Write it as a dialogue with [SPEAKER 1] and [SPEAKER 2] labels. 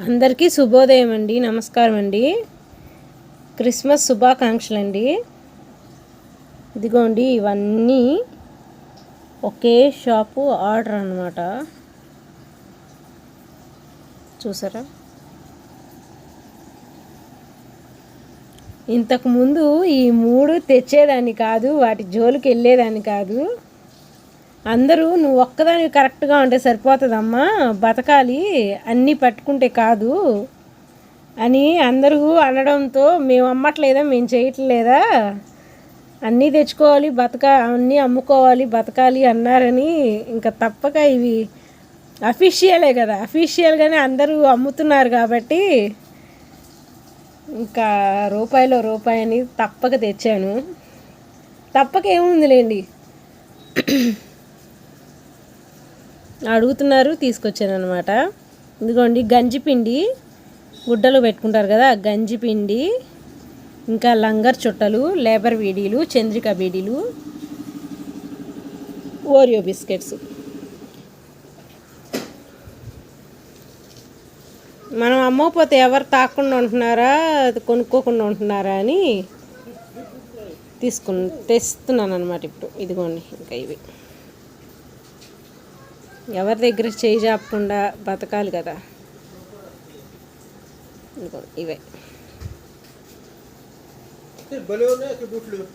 [SPEAKER 1] అందరికీ శుభోదయం అండి, నమస్కారం అండి. క్రిస్మస్ శుభాకాంక్షలు అండి. ఇదిగోండి, ఇవన్నీ ఒకే షాపు ఆర్డర్ అన్నమాట. చూసారా, ఇంతకుముందు ఈ 3 తెచ్చేదాన్ని కాదు, వాటి జోలికి వెళ్ళేదాన్ని కాదు. అందరూ నువ్వు ఒక్కదానికి కరెక్ట్గా ఉంటే సరిపోతుందమ్మా, బతకాలి అన్నీ పట్టుకుంటే కాదు అని అందరూ అనడంతో మేము అమ్మట్లేదా, మేము చేయట్లేదా, అన్నీ తెచ్చుకోవాలి, అన్నీ అమ్ముకోవాలి, బతకాలి అన్నారని ఇంకా తప్పక ఇవి అఫీషియలే కదా, అఫీషియల్గానే అందరూ అమ్ముతున్నారు కాబట్టి ఇంకా రూపాయిలో రూపాయి అని తప్పక తెచ్చాను. తప్పక ఏముందిలేండి, అడుగుతున్నారు తీసుకొచ్చాను అనమాట. ఇదిగోండి, గంజిపిండి గుడ్డలు పెట్టుకుంటారు కదా, గంజిపిండి, ఇంకా లంగర్ చుట్టలు, లేబర్ బీడీలు, చంద్రిక బీడీలు, ఓరియో బిస్కెట్స్. మనం అమ్మకపోతే ఎవరు తాకుండా ఉంటున్నారా, అది కొనుక్కోకుండా ఉంటున్నారా అని తెస్తున్నాను అనమాట ఇప్పుడు. ఇదిగోండి, ఇంకా ఇవి ఎవరి దగ్గర చేయి చాపకుండా బతకాలి కదా. ఇవే
[SPEAKER 2] బలే ఉన్నాయి బూట్లు.